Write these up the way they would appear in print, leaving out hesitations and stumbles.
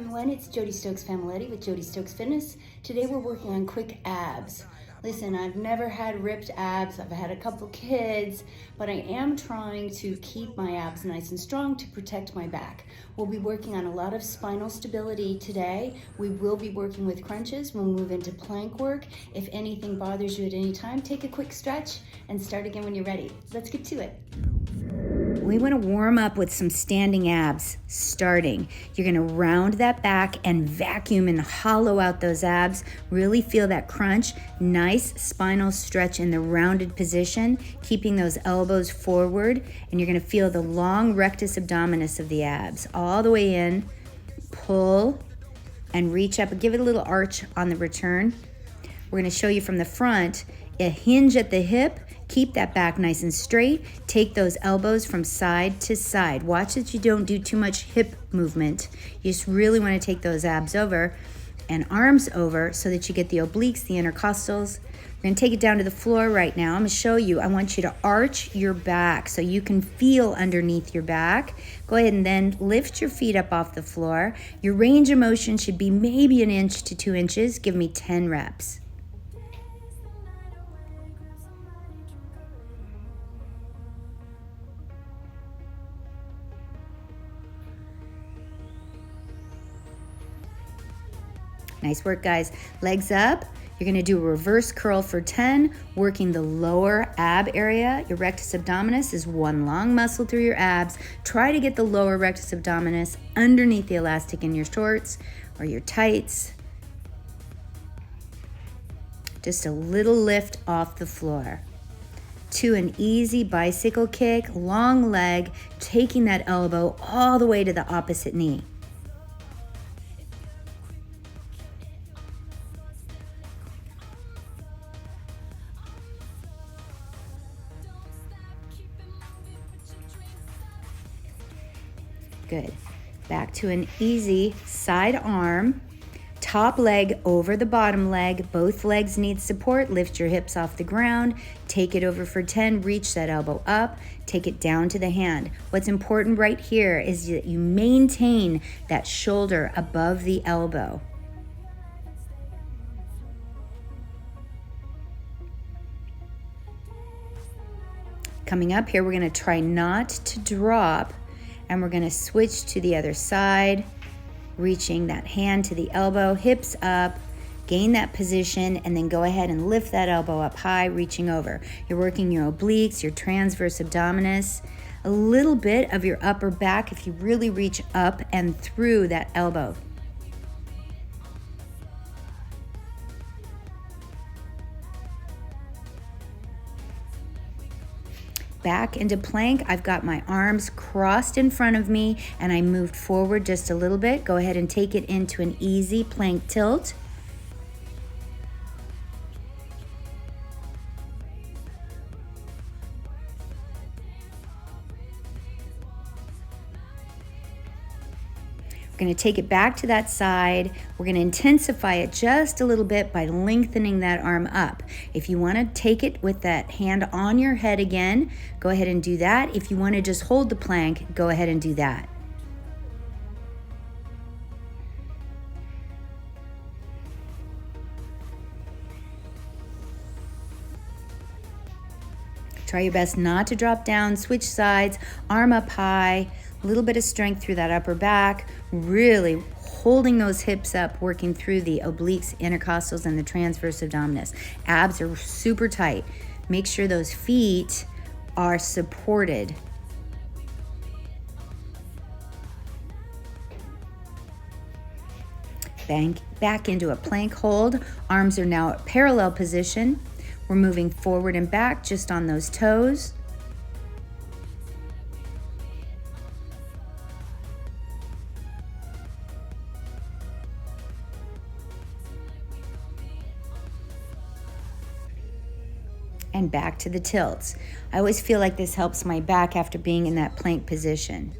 everyone, it's Jody Stokes Familetti with Jody Stokes Fitness. Today we're working on quick abs. Listen, I've never had ripped abs. I've had a couple kids, but I am trying to keep my abs nice and strong to protect my back. We'll be working on a lot of spinal stability today. We will be working with crunches. We'll move into plank work. If anything bothers you at any time, take a quick stretch and start again when you're ready. Let's get to it. We want to warm up with some standing abs starting. You're going to round that back and vacuum and hollow out those abs. Really feel that crunch. Nice spinal stretch in the rounded position, keeping those elbows forward. And you're going to feel the long rectus abdominis of the abs all the way in. Pull and reach up. Give it a little arch on the return. We're going to show you from the front, a hinge at the hip. Keep that back nice and straight. Take those elbows from side to side. Watch that you don't do too much hip movement. You just really want to take those abs over and arms over so that you get the obliques, the intercostals. We're going to take it down to the floor right now. I'm going to show you. I want you to arch your back so you can feel underneath your back. Go ahead and then lift your feet up off the floor. Your range of motion should be maybe 1 inch to 2 inches. Give me 10 reps. Nice work, guys. Legs up. You're going to do a reverse curl for 10, working the lower ab area. Your rectus abdominis is one long muscle through your abs. Try to get the lower rectus abdominis underneath the elastic in your shorts or your tights. Just a little lift off the floor. To an easy bicycle kick, long leg, taking that elbow all the way to the opposite knee. Good. Back to an easy side arm. Top leg over the bottom leg. Both legs need support. Lift your hips off the ground. Take it over for 10. Reach that elbow up. Take it down to the hand. What's important right here is that you maintain that shoulder above the elbow. Coming up here, we're going to try not to drop. And we're going to switch to the other side, reaching that hand to the elbow, hips up, gain that position, and then go ahead and lift that elbow up high, reaching over. You're working your obliques, your transverse abdominis, a little bit of your upper back if you really reach up and through that elbow. Back into plank. I've got my arms crossed in front of me and I moved forward just a little bit. Go ahead and take it into an easy plank tilt. We're going to take it back to that side. We're going to intensify it just a little bit by lengthening that arm up. If you want to take it with that hand on your head again, go ahead and do that. If you want to just hold the plank, go ahead and do that. Try your best not to drop down. Switch sides, arm up high. A little bit of strength through that upper back, really holding those hips up, working through the obliques, intercostals, and the transverse abdominis. Abs are super tight. Make sure those feet are supported. Back into a plank hold. Arms are now at parallel position. We're moving forward and back just on those toes. And back to the tilts. I always feel like this helps my back after being in that plank position.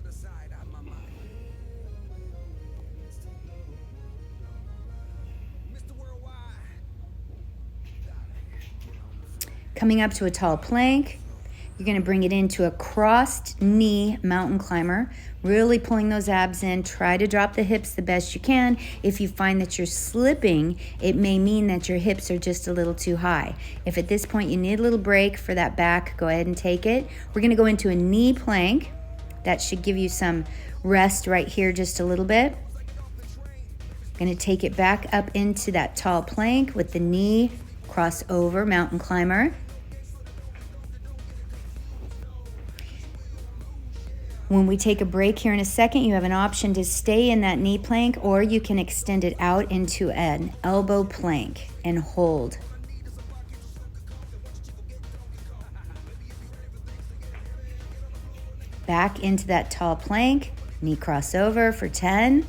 Coming up to a tall plank, You're gonna bring it into a crossed knee mountain climber, really pulling those abs in. Try to drop the hips the best you can. If you find that you're slipping, it may mean that your hips are just a little too high. If at this point you need a little break for that back, go ahead and take it. We're gonna go into a knee plank. That should give you some rest right here just a little bit. Gonna take it back up into that tall plank with the knee cross over mountain climber. When we take a break here in a second, you have an option to stay in that knee plank, or you can extend it out into an elbow plank and hold. Back into that tall plank, knee crossover for 10.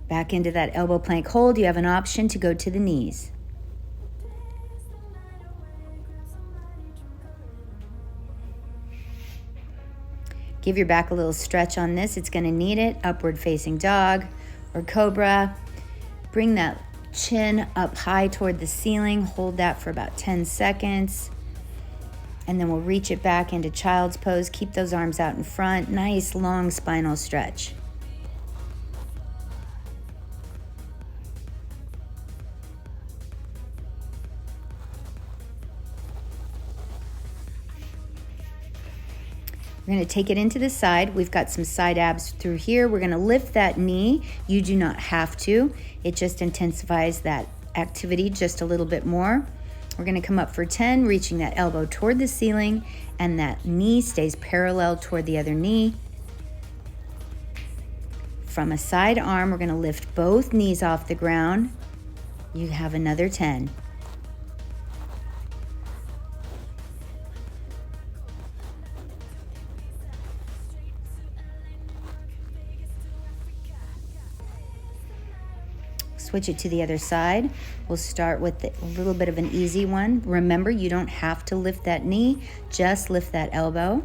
Back into that elbow plank hold. You have an option to go to the knees. Give your back a little stretch on this. It's going to need it. Upward facing dog or cobra. Bring that chin up high toward the ceiling. Hold that for about 10 seconds. And then we'll reach it back into child's pose. Keep those arms out in front. Nice long spinal stretch. We're going to take it into the side. We've got some side abs through here. We're going to lift that knee. You do not have to. It just intensifies that activity just a little bit more. We're going to come up for 10, reaching that elbow toward the ceiling, and that knee stays parallel toward the other knee. From a side arm, we're going to lift both knees off the ground. You have another 10. Switch it to the other side. We'll start with a little bit of an easy one. Remember, you don't have to lift that knee, just lift that elbow.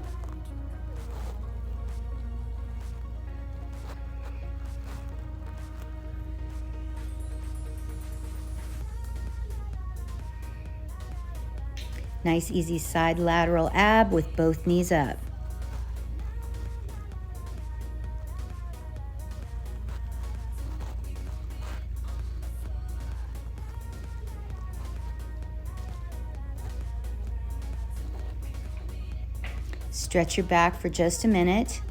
Nice, easy side lateral ab with both knees up. Stretch your back for just a minute.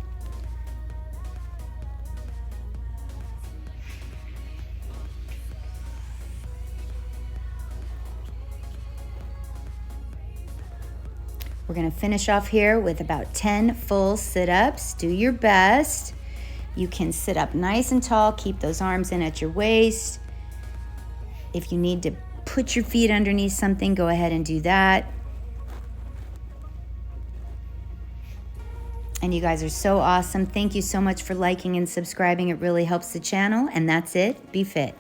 We're going to finish off here with about 10 full sit-ups. Do your best. You can sit up nice and tall. Keep those arms in at your waist. If you need to put your feet underneath something, go ahead and do that. And you guys are so awesome. Thank you so much for liking and subscribing. It really helps the channel. And that's it. Be fit.